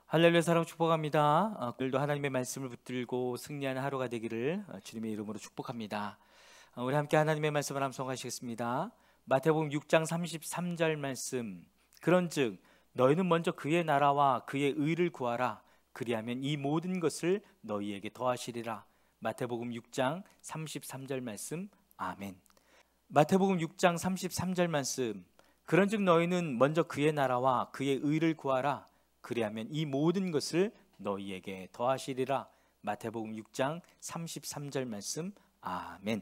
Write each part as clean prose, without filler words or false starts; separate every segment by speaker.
Speaker 1: 할렐루야 사랑 축복합니다. 오늘도 하나님의 말씀을 붙들고 승리하는 하루가 되기를 주님의 이름으로 축복합니다. 우리 함께 하나님의 말씀을 함송하시겠습니다. 마태복음 6장 33절 말씀. 그런즉 너희는 먼저 그의 나라와 그의 의를 구하라. 그리하면 이 모든 것을 너희에게 더하시리라. 마태복음 6장 33절 말씀. 아멘. 마태복음 6장 33절 말씀. 그런즉 너희는 먼저 그의 나라와 그의 의를 구하라. 그리하면 이 모든 것을 너희에게 더하시리라. 마태복음 6장 33절 말씀. 아멘.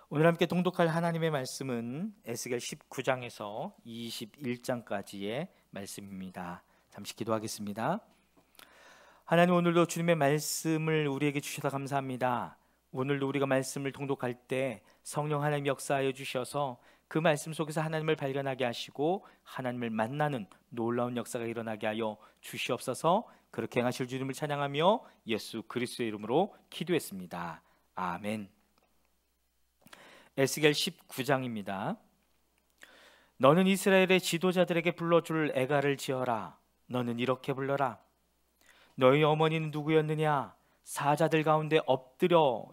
Speaker 1: 오늘 함께 통독할 하나님의 말씀은 에스겔 19장에서 21장까지의 말씀입니다. 잠시 기도하겠습니다. 하나님, 오늘도 주님의 말씀을 우리에게 주셔서 감사합니다. 오늘도 우리가 말씀을 통독할 때 성령 하나님 역사하여 주셔서 그 말씀 속에서 하나님을 발견하게 하시고 하나님을 만나는 놀라운 역사가 일어나게 하여 주시옵소서. 그렇게 행하실 주님을 찬양하며 예수 그리스도의 이름으로 기도했습니다. 아멘. 에스겔 19장입니다. 너는 이스라엘의 지도자들에게 불러줄 애가를 지어라. 너는 이렇게 불러라. 너희 어머니는 누구였느냐? 사자들 가운데 엎드려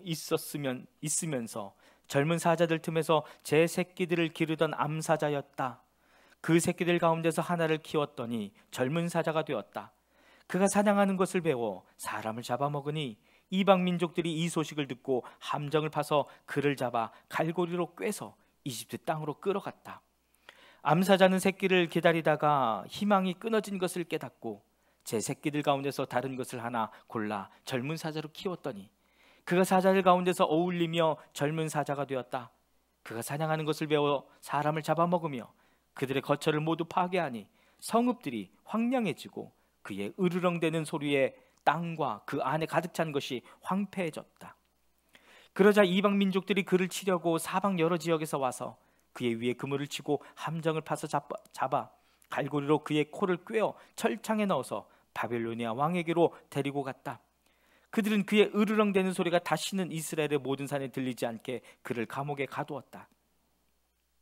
Speaker 1: 있으면서 젊은 사자들 틈에서 제 새끼들을 기르던 암사자였다. 그 새끼들 가운데서 하나를 키웠더니 젊은 사자가 되었다. 그가 사냥하는 것을 배워 사람을 잡아먹으니 이방 민족들이 이 소식을 듣고 함정을 파서 그를 잡아 갈고리로 꿰서 이집트 땅으로 끌어갔다. 암사자는 새끼를 기다리다가 희망이 끊어진 것을 깨닫고 제 새끼들 가운데서 다른 것을 하나 골라 젊은 사자로 키웠더니 그가 사자들 가운데서 어울리며 젊은 사자가 되었다. 그가 사냥하는 것을 배워 사람을 잡아먹으며 그들의 거처를 모두 파괴하니 성읍들이 황량해지고 그의 으르렁대는 소리에 땅과 그 안에 가득 찬 것이 황폐해졌다. 그러자 이방 민족들이 그를 치려고 사방 여러 지역에서 와서 그의 위에 그물을 치고 함정을 파서 잡아 갈고리로 그의 코를 꿰어 철창에 넣어서 바벨로니아 왕에게로 데리고 갔다. 그들은 그의 으르렁대는 소리가 다시는 이스라엘의 모든 산에 들리지 않게 그를 감옥에 가두었다.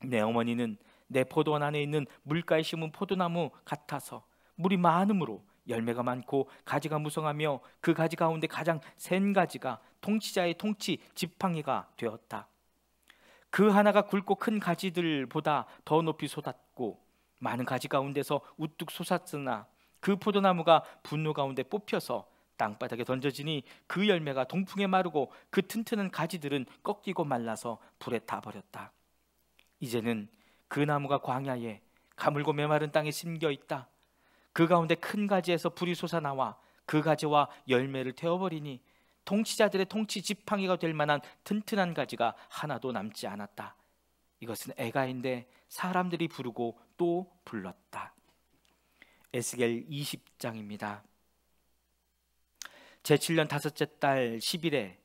Speaker 1: 내 어머니는 내 포도원 안에 있는 물가에 심은 포도나무 같아서 물이 많으므로 열매가 많고 가지가 무성하며 그 가지 가운데 가장 센 가지가 통치자의 통치 지팡이가 되었다. 그 하나가 굵고 큰 가지들보다 더 높이 솟았고 많은 가지 가운데서 우뚝 솟았으나 그 포도나무가 분노 가운데 뽑혀서 땅바닥에 던져지니 그 열매가 동풍에 마르고 그 튼튼한 가지들은 꺾이고 말라서 불에 타버렸다. 이제는 그 나무가 광야에 가물고 메마른 땅에 심겨 있다. 그 가운데 큰 가지에서 불이 솟아나와 그 가지와 열매를 태워버리니 통치자들의 통치 지팡이가 될 만한 튼튼한 가지가 하나도 남지 않았다. 이것은 애가인데 사람들이 부르고 또 불렀다. 에스겔 20장입니다. 제7년 다섯째 달 10일에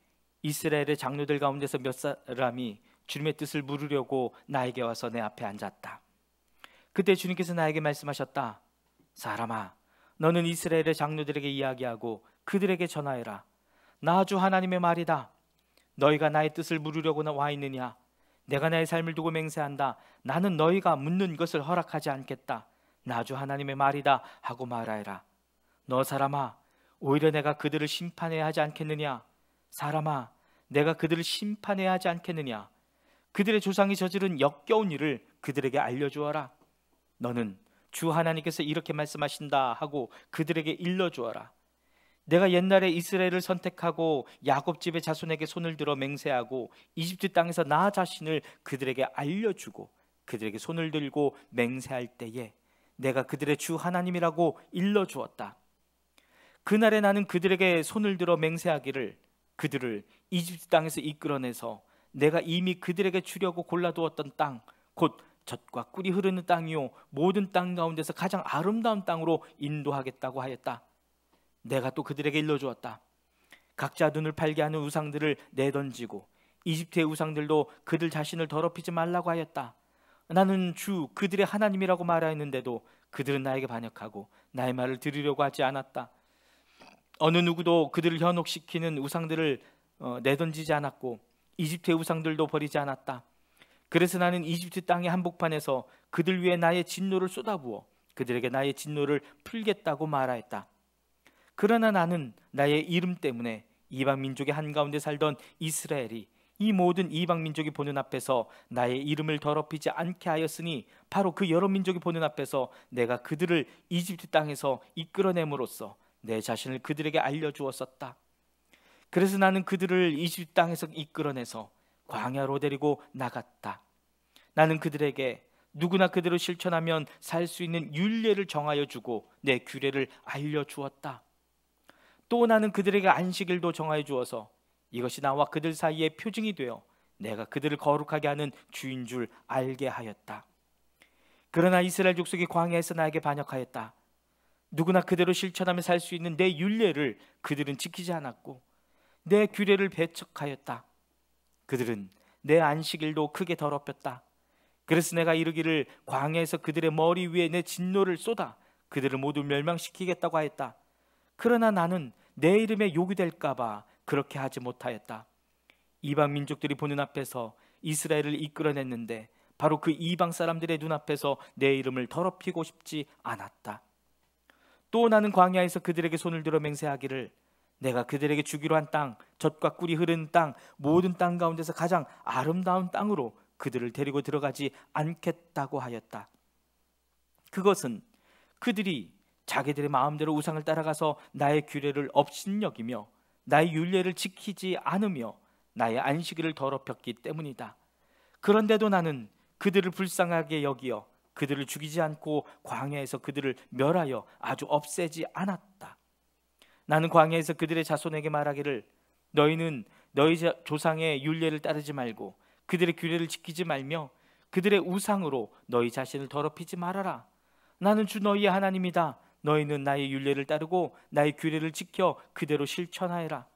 Speaker 1: 이스라엘의 장로들 가운데서 몇 사람이 주님의 뜻을 물으려고 나에게 와서 내 앞에 앉았다. 그때 주님께서 나에게 말씀하셨다. 사람아, 너는 이스라엘의 장로들에게 이야기하고 그들에게 전하여라. 나 주 하나님의 말이다. 너희가 나의 뜻을 물으려고 와 있느냐? 내가 나의 삶을 두고 맹세한다. 나는 너희가 묻는 것을 허락하지 않겠다. 나 주 하나님의 말이다 하고 말하여라. 너 사람아, 오히려 내가 그들을 심판해야 하지 않겠느냐? 사람아, 내가 그들을 심판해야 하지 않겠느냐? 그들의 조상이 저지른 역겨운 일을 그들에게 알려주어라. 너는 주 하나님께서 이렇게 말씀하신다 하고 그들에게 일러주어라. 내가 옛날에 이스라엘을 선택하고 야곱 집의 자손에게 손을 들어 맹세하고 이집트 땅에서 나 자신을 그들에게 알려주고 그들에게 손을 들고 맹세할 때에 내가 그들의 주 하나님이라고 일러주었다. 그날에 나는 그들에게 손을 들어 맹세하기를 그들을 이집트 땅에서 이끌어내서 내가 이미 그들에게 주려고 골라두었던 땅, 곧 젖과 꿀이 흐르는 땅이요 모든 땅 가운데서 가장 아름다운 땅으로 인도하겠다고 하였다. 내가 또 그들에게 일러주었다. 각자 눈을 팔게 하는 우상들을 내던지고 이집트의 우상들도 그들 자신을 더럽히지 말라고 하였다. 나는 주 그들의 하나님이라고 말하였는데도 그들은 나에게 반역하고 나의 말을 들으려고 하지 않았다. 어느 누구도 그들을 현혹시키는 우상들을 내던지지 않았고 이집트의 우상들도 버리지 않았다. 그래서 나는 이집트 땅의 한복판에서 그들 위에 나의 진노를 쏟아부어 그들에게 나의 진노를 풀겠다고 말하였다. 그러나 나는 나의 이름 때문에 이방 민족의 한가운데 살던 이스라엘이 이 모든 이방 민족이 보는 앞에서 나의 이름을 더럽히지 않게 하였으니 바로 그 여러 민족이 보는 앞에서 내가 그들을 이집트 땅에서 이끌어냄으로써 내 자신을 그들에게 알려주었었다. 그래서 나는 그들을 이집트 땅에서 이끌어내서 광야로 데리고 나갔다. 나는 그들에게 누구나 그대로 실천하면 살 수 있는 율례를 정하여 주고 내 규례를 알려주었다. 또 나는 그들에게 안식일도 정하여 주어서 이것이 나와 그들 사이의 표징이 되어 내가 그들을 거룩하게 하는 주인 줄 알게 하였다. 그러나 이스라엘 족속이 광야에서 나에게 반역하였다. 누구나 그대로 실천하며 살 수 있는 내 율례를 그들은 지키지 않았고 내 규례를 배척하였다. 그들은 내 안식일도 크게 더럽혔다. 그래서 내가 이르기를 광야에서 그들의 머리 위에 내 진노를 쏟아 그들을 모두 멸망시키겠다고 하였다. 그러나 나는 내 이름에 욕이 될까 봐 그렇게 하지 못하였다. 이방 민족들이 보는 앞에서 이스라엘을 이끌어냈는데 바로 그 이방 사람들의 눈앞에서 내 이름을 더럽히고 싶지 않았다. 또 나는 광야에서 그들에게 손을 들어 맹세하기를 내가 그들에게 주기로 한 땅, 젖과 꿀이 흐르는 땅, 모든 땅 가운데서 가장 아름다운 땅으로 그들을 데리고 들어가지 않겠다고 하였다. 그것은 그들이 자기들의 마음대로 우상을 따라가서 나의 규례를 업신여기며 나의 율례를 지키지 않으며 나의 안식일을 더럽혔기 때문이다. 그런데도 나는 그들을 불쌍하게 여기어 그들을 죽이지 않고 광야에서 그들을 멸하여 아주 없애지 않았다. 나는 광야에서 그들의 자손에게 말하기를 너희는 너희 조상의 율례를 따르지 말고 그들의 규례를 지키지 말며 그들의 우상으로 너희 자신을 더럽히지 말아라. 나는 주 너희의 하나님이다. 너희는 나의 율례를 따르고 나의 규례를 지켜 그대로 실천하여라.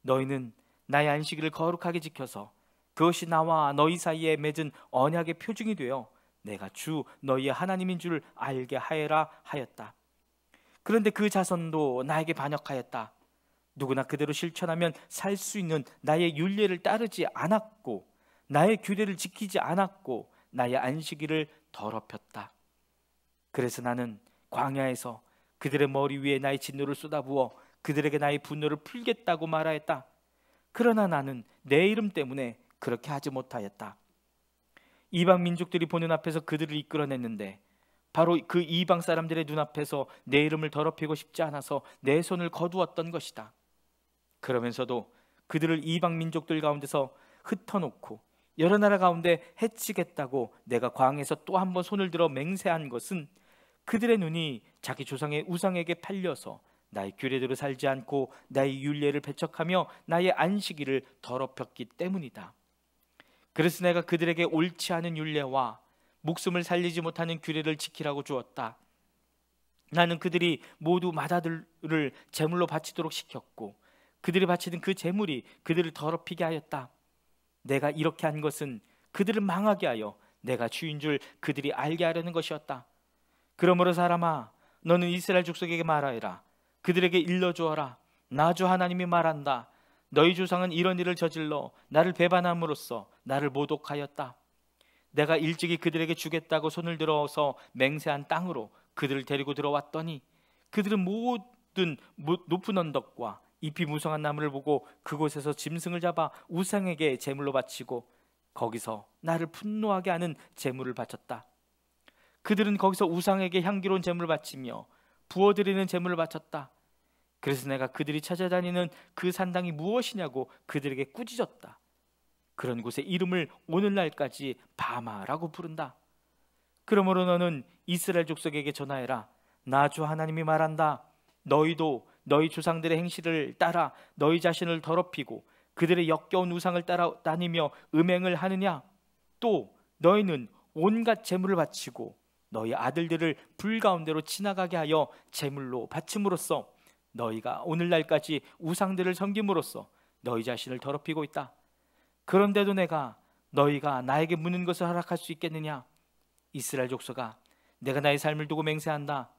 Speaker 1: 너희는 나의 안식일을 거룩하게 지켜서 그것이 나와 너희 사이에 맺은 언약의 표징이 되어 내가 주 너희의 하나님인 줄 알게 하여라 하였다. 그런데 그 자손도 나에게 반역하였다. 누구나 그대로 실천하면 살 수 있는 나의 율례를 따르지 않았고 나의 규례를 지키지 않았고 나의 안식일을 더럽혔다. 그래서 나는 광야에서 그들의 머리 위에 나의 진노를 쏟아부어 그들에게 나의 분노를 풀겠다고 말하였다. 그러나 나는 내 이름 때문에 그렇게 하지 못하였다. 이방 민족들이 보는 앞에서 그들을 이끌어냈는데 바로 그 이방 사람들의 눈앞에서 내 이름을 더럽히고 싶지 않아서 내 손을 거두었던 것이다. 그러면서도 그들을 이방 민족들 가운데서 흩어놓고 여러 나라 가운데 해치겠다고 내가 광야에서 또 한 번 손을 들어 맹세한 것은 그들의 눈이 자기 조상의 우상에게 팔려서 나의 규례대로 살지 않고 나의 율례를 배척하며 나의 안식일을 더럽혔기 때문이다. 그래서 내가 그들에게 옳지 않은 율례와 목숨을 살리지 못하는 규례를 지키라고 주었다. 나는 그들이 모두 맏아들을 제물로 바치도록 시켰고 그들이 바치는 그 제물이 그들을 더럽히게 하였다. 내가 이렇게 한 것은 그들을 망하게 하여 내가 주인 줄 그들이 알게 하려는 것이었다. 그러므로 사람아, 너는 이스라엘 족속에게 말하여라. 그들에게 일러주어라. 나 주 하나님이 말한다. 너희 조상은 이런 일을 저질러 나를 배반함으로써 나를 모독하였다. 내가 일찍이 그들에게 주겠다고 손을 들어서 맹세한 땅으로 그들을 데리고 들어왔더니 그들은 모든 높은 언덕과 잎이 무성한 나무를 보고 그곳에서 짐승을 잡아 우상에게 제물로 바치고 거기서 나를 분노하게 하는 제물을 바쳤다. 그들은 거기서 우상에게 향기로운 제물을 바치며 부어드리는 제물을 바쳤다. 그래서 내가 그들이 찾아다니는 그 산당이 무엇이냐고 그들에게 꾸짖었다. 그런 곳의 이름을 오늘날까지 바마라고 부른다. 그러므로 너는 이스라엘 족속에게 전하여라. 나 주 하나님이 말한다. 너희도 너희 조상들의 행실을 따라 너희 자신을 더럽히고 그들의 역겨운 우상을 따라 다니며 음행을 하느냐? 또 너희는 온갖 제물을 바치고 너희 아들들을 불 가운데로 지나가게 하여 제물로 바침으로써 너희가 오늘날까지 우상들을 섬김으로써 너희 자신을 더럽히고 있다. 그런데도 내가 너희가 나에게 묻는 것을 허락할 수 있겠느냐? 이스라엘 족속아, 내가 나의 삶을 두고 맹세한다.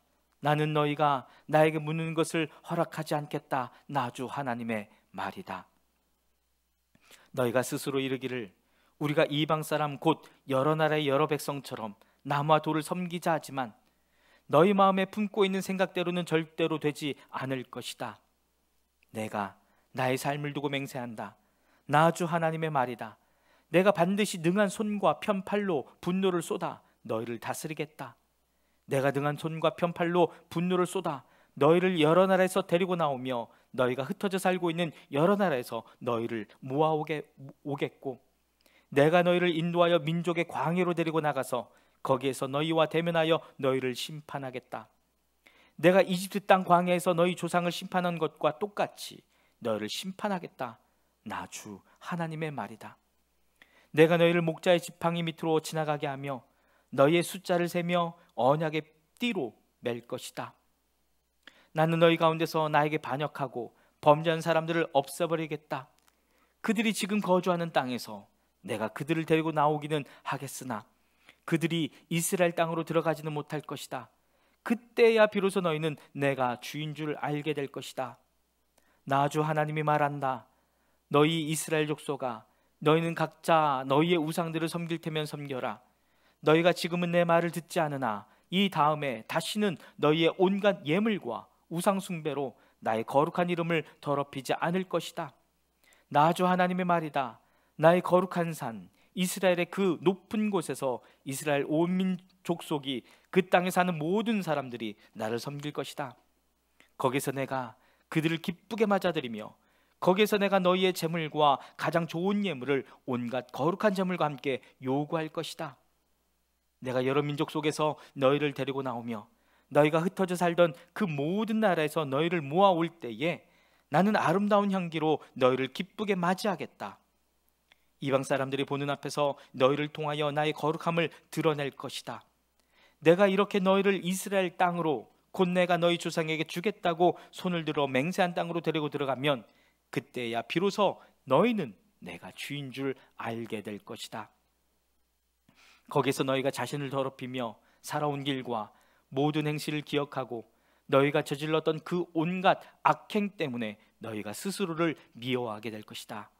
Speaker 1: 나는 너희가 나에게 묻는 것을 허락하지 않겠다. 나 주 하나님의 말이다. 너희가 스스로 이르기를 우리가 이방 사람 곧 여러 나라의 여러 백성처럼 나무와 돌을 섬기자 하지만 너희 마음에 품고 있는 생각대로는 절대로 되지 않을 것이다. 내가 나의 삶을 두고 맹세한다. 나 주 하나님의 말이다. 내가 반드시 능한 손과 편팔로 분노를 쏟아 너희를 다스리겠다. 내가 능한 손과 편팔로 분노를 쏟아 너희를 여러 나라에서 데리고 나오며 너희가 흩어져 살고 있는 여러 나라에서 너희를 모아오겠고, 내가 너희를 인도하여 민족의 광야로 데리고 나가서 거기에서 너희와 대면하여 너희를 심판하겠다. 내가 이집트 땅 광야에서 너희 조상을 심판한 것과 똑같이 너희를 심판하겠다. 나 주 하나님의 말이다. 내가 너희를 목자의 지팡이 밑으로 지나가게 하며 너희의 숫자를 세며 언약의 띠로 맬 것이다. 나는 너희 가운데서 나에게 반역하고 범죄한 사람들을 없애버리겠다. 그들이 지금 거주하는 땅에서 내가 그들을 데리고 나오기는 하겠으나 그들이 이스라엘 땅으로 들어가지는 못할 것이다. 그때야 비로소 너희는 내가 주인 줄 알게 될 것이다. 나 주 하나님이 말한다. 너희 이스라엘 족속아, 너희는 각자 너희의 우상들을 섬길 테면 섬겨라. 너희가 지금은 내 말을 듣지 않으나 이 다음에 다시는 너희의 온갖 예물과 우상 숭배로 나의 거룩한 이름을 더럽히지 않을 것이다. 나 주 하나님의 말이다. 나의 거룩한 산 이스라엘의 그 높은 곳에서 이스라엘 온 족속이 그 땅에 사는 모든 사람들이 나를 섬길 것이다. 거기서 내가 그들을 기쁘게 맞아들이며 거기에서 내가 너희의 재물과 가장 좋은 예물을 온갖 거룩한 재물과 함께 요구할 것이다. 내가 여러 민족 속에서 너희를 데리고 나오며 너희가 흩어져 살던 그 모든 나라에서 너희를 모아올 때에 나는 아름다운 향기로 너희를 기쁘게 맞이하겠다. 이방 사람들이 보는 앞에서 너희를 통하여 나의 거룩함을 드러낼 것이다. 내가 이렇게 너희를 이스라엘 땅으로 곧 내가 너희 조상에게 주겠다고 손을 들어 맹세한 땅으로 데리고 들어가면 그때야 비로소 너희는 내가 주인 줄 알게 될 것이다. 거기서 너희가 자신을 더럽히며 살아온 길과 모든 행실을 기억하고 너희가 저질렀던 그 온갖 악행 때문에 너희가 스스로를 미워하게 될 것이다.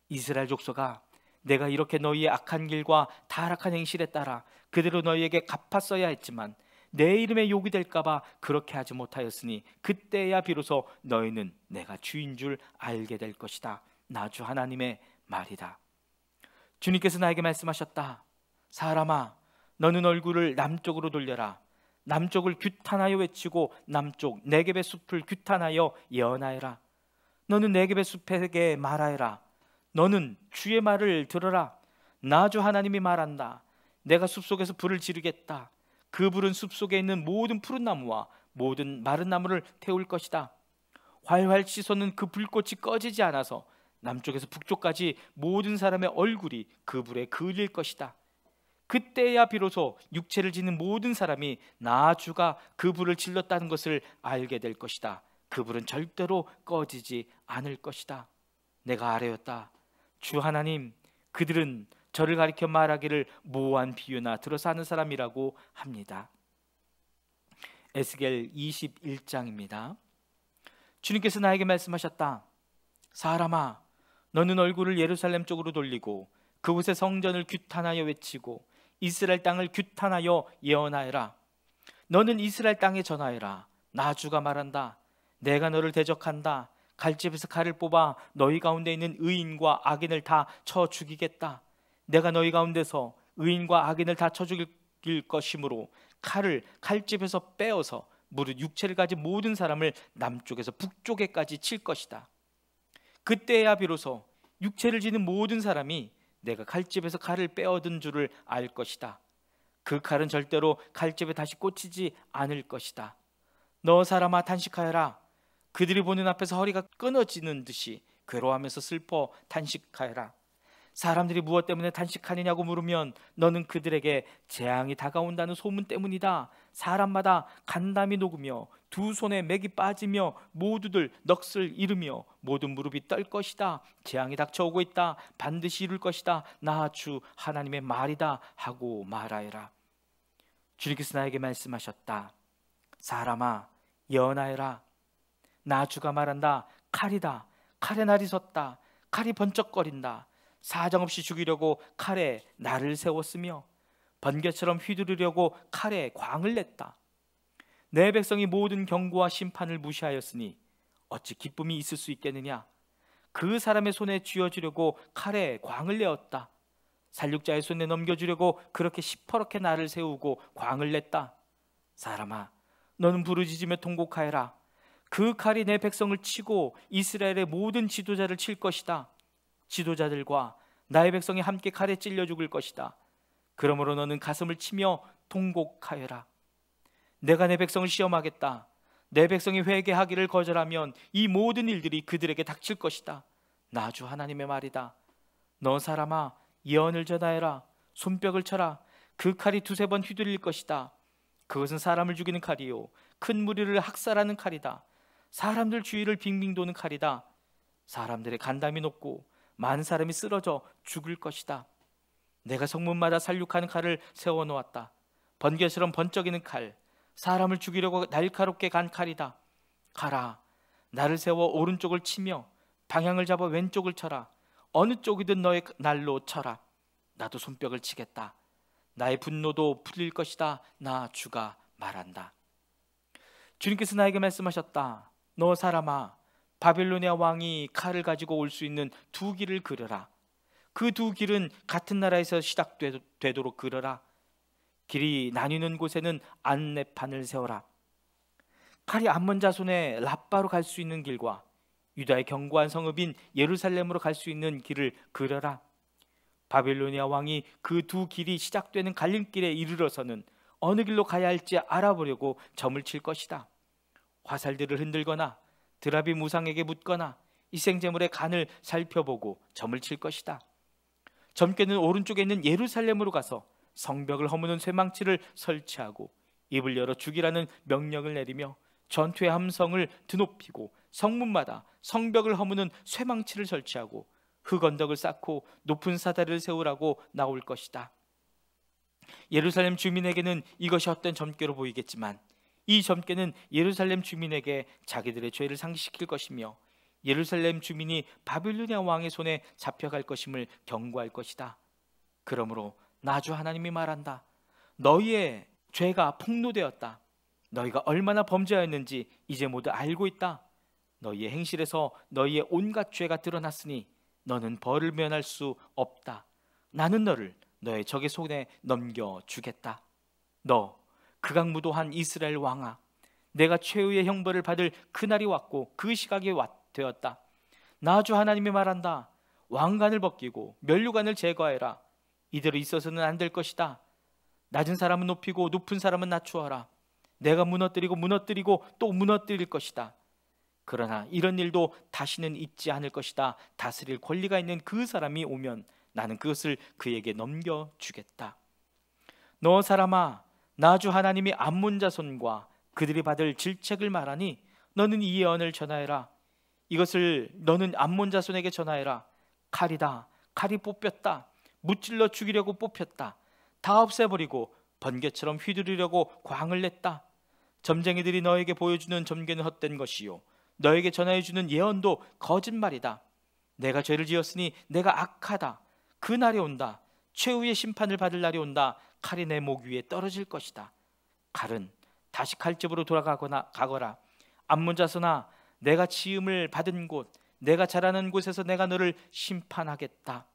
Speaker 1: 이스라엘 족속아, 내가 이렇게 너희의 악한 길과 타락한 행실에 따라 그대로 너희에게 갚았어야 했지만 내 이름의 욕이 될까 봐 그렇게 하지 못하였으니 그때야 비로소 너희는 내가 주인 줄 알게 될 것이다. 나 주 하나님의 말이다. 주님께서 나에게 말씀하셨다. 사람아, 너는 얼굴을 남쪽으로 돌려라. 남쪽을 규탄하여 외치고 남쪽 네겝의 숲을 규탄하여 예언하여라. 너는 네겝의 숲에게 말하여라. 너는 주의 말을 들어라. 나 주 하나님이 말한다. 내가 숲속에서 불을 지르겠다. 그 불은 숲속에 있는 모든 푸른 나무와 모든 마른 나무를 태울 것이다. 활활 씻어는 그 불꽃이 꺼지지 않아서 남쪽에서 북쪽까지 모든 사람의 얼굴이 그 불에 그을릴 것이다. 그때야 비로소 육체를 지닌 모든 사람이 나 주가 그 불을 질렀다는 것을 알게 될 것이다. 그 불은 절대로 꺼지지 않을 것이다. 내가 아뢰었다. 주 하나님, 그들은 저를 가리켜 말하기를 모호한 비유나 들어서 하는 사람이라고 합니다. 에스겔 21장입니다. 주님께서 나에게 말씀하셨다. 사람아, 너는 얼굴을 예루살렘 쪽으로 돌리고 그곳의 성전을 규탄하여 외치고 이스라엘 땅을 규탄하여 예언하여라. 너는 이스라엘 땅에 전하여라. 나 주가 말한다. 내가 너를 대적한다. 칼집에서 칼을 뽑아 너희 가운데 있는 의인과 악인을 다 쳐 죽이겠다. 내가 너희 가운데서 의인과 악인을 다 쳐 죽일 것이므로 칼을 칼집에서 빼어서 무릇 육체를 가진 모든 사람을 남쪽에서 북쪽에까지 칠 것이다. 그때야 비로소 육체를 지닌 모든 사람이 내가 칼집에서 칼을 빼어든 줄을 알 것이다. 그 칼은 절대로 칼집에 다시 꽂히지 않을 것이다. 너 사람아, 탄식하여라. 그들이 보는 앞에서 허리가 끊어지는 듯이 괴로워하면서 슬퍼 탄식하여라. 사람들이 무엇 때문에 탄식하느냐고 물으면 너는 그들에게 재앙이 다가온다는 소문 때문이다. 사람마다 간담이 녹으며 두 손에 맥이 빠지며 모두들 넋을 잃으며 모든 무릎이 떨 것이다. 재앙이 닥쳐오고 있다. 반드시 이룰 것이다. 나 주 하나님의 말이다 하고 말하여라. 주님께서 나에게 말씀하셨다. 사람아, 예언하여라. 나 주가 말한다. 칼이다. 칼의 날이 섰다. 칼이 번쩍거린다. 사정없이 죽이려고 칼에 날을 세웠으며 번개처럼 휘두르려고 칼에 광을 냈다. 내 백성이 모든 경고와 심판을 무시하였으니 어찌 기쁨이 있을 수 있겠느냐. 그 사람의 손에 쥐어주려고 칼에 광을 내었다. 살육자의 손에 넘겨주려고 그렇게 시퍼렇게 나를 세우고 광을 냈다. 사람아, 너는 부르짖으며 통곡하여라. 그 칼이 내 백성을 치고 이스라엘의 모든 지도자를 칠 것이다. 지도자들과 나의 백성이 함께 칼에 찔려 죽을 것이다. 그러므로 너는 가슴을 치며 통곡하여라. 내가 내 백성을 시험하겠다. 내 백성이 회개하기를 거절하면 이 모든 일들이 그들에게 닥칠 것이다. 나 주 하나님의 말이다. 너 사람아, 예언을 전하여라. 손뼉을 쳐라. 그 칼이 두세 번 휘둘릴 것이다. 그것은 사람을 죽이는 칼이요, 큰 무리를 학살하는 칼이다. 사람들 주위를 빙빙 도는 칼이다. 사람들의 간담이 높고 많은 사람이 쓰러져 죽을 것이다. 내가 성문마다 살육하는 칼을 세워놓았다. 번개처럼 번쩍이는 칼, 사람을 죽이려고 날카롭게 간 칼이다. 가라, 나를 세워 오른쪽을 치며 방향을 잡아 왼쪽을 쳐라. 어느 쪽이든 너의 날로 쳐라. 나도 손뼉을 치겠다. 나의 분노도 풀릴 것이다. 나 주가 말한다. 주님께서 나에게 말씀하셨다. 너 사람아, 바빌로니아 왕이 칼을 가지고 올 수 있는 두 길을 그려라. 그 두 길은 같은 나라에서 시작되도록 그려라. 길이 나뉘는 곳에는 안내판을 세워라. 칼이 암몬 자손의 라빠로 갈 수 있는 길과 유다의 견고한 성읍인 예루살렘으로 갈 수 있는 길을 그려라. 바빌로니아 왕이 그 두 길이 시작되는 갈림길에 이르러서는 어느 길로 가야 할지 알아보려고 점을 칠 것이다. 화살들을 흔들거나 드라비 무상에게 묻거나 희생제물의 간을 살펴보고 점을 칠 것이다. 점괘는 오른쪽에 있는 예루살렘으로 가서 성벽을 허무는 쇠망치를 설치하고 입을 열어 죽이라는 명령을 내리며 전투의 함성을 드높이고 성문마다 성벽을 허무는 쇠망치를 설치하고 흙언덕을 쌓고 높은 사다리를 세우라고 나올 것이다. 예루살렘 주민에게는 이것이 헛된 점괘로 보이겠지만 이 점괘는 예루살렘 주민에게 자기들의 죄를 상기시킬 것이며 예루살렘 주민이 바빌로니아 왕의 손에 잡혀갈 것임을 경고할 것이다. 그러므로 나 주 하나님이 말한다. 너희의 죄가 폭로되었다. 너희가 얼마나 범죄하였는지 이제 모두 알고 있다. 너희의 행실에서 너희의 온갖 죄가 드러났으니 너는 벌을 면할 수 없다. 나는 너를 너의 적의 손에 넘겨주겠다. 너 극악무도한 이스라엘 왕아, 내가 최후의 형벌을 받을 그날이 왔고 그 시각이 되었다. 나 주 하나님이 말한다. 왕관을 벗기고 면류관을 제거해라. 이대로 있어서는 안 될 것이다. 낮은 사람은 높이고 높은 사람은 낮추어라. 내가 무너뜨리고 또 무너뜨릴 것이다. 그러나 이런 일도 다시는 있지 않을 것이다. 다스릴 권리가 있는 그 사람이 오면 나는 그것을 그에게 넘겨주겠다. 너 사람아, 나 주 하나님이 암몬 자손과 그들이 받을 질책을 말하니 너는 이 예언을 전하여라. 이것을 너는 암몬 자손에게 전하여라. 칼이다. 칼이 뽑혔다. 무찔러 죽이려고 뽑혔다. 다 없애버리고 번개처럼 휘두르려고 광을 냈다. 점쟁이들이 너에게 보여주는 점괘는 헛된 것이요, 너에게 전하여주는 예언도 거짓말이다. 내가 죄를 지었으니 내가 악하다. 그 날이 온다. 최후의 심판을 받을 날이 온다. 칼이 내 목 위에 떨어질 것이다. 칼은 다시 칼집으로 가거라. 암몬 자손아, 내가 지음을 받은 곳, 내가 자라는 곳에서 내가 너를 심판하겠다.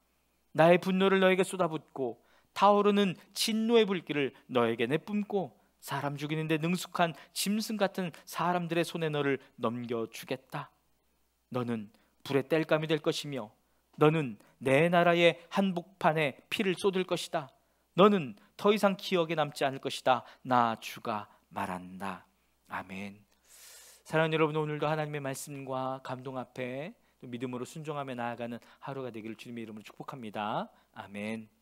Speaker 1: 나의 분노를 너에게 쏟아붓고 타오르는 진노의 불길을 너에게 내뿜고 사람 죽이는데 능숙한 짐승 같은 사람들의 손에 너를 넘겨주겠다. 너는 불의 땔감이 될 것이며 너는 내 나라의 한복판에 피를 쏟을 것이다. 너는 더 이상 기억에 남지 않을 것이다. 나 주가 말한다. 아멘. 사랑하는 여러분, 오늘도 하나님의 말씀과 감동 앞에 믿음으로 순종하며 나아가는 하루가 되기를 주님의 이름으로 축복합니다. 아멘.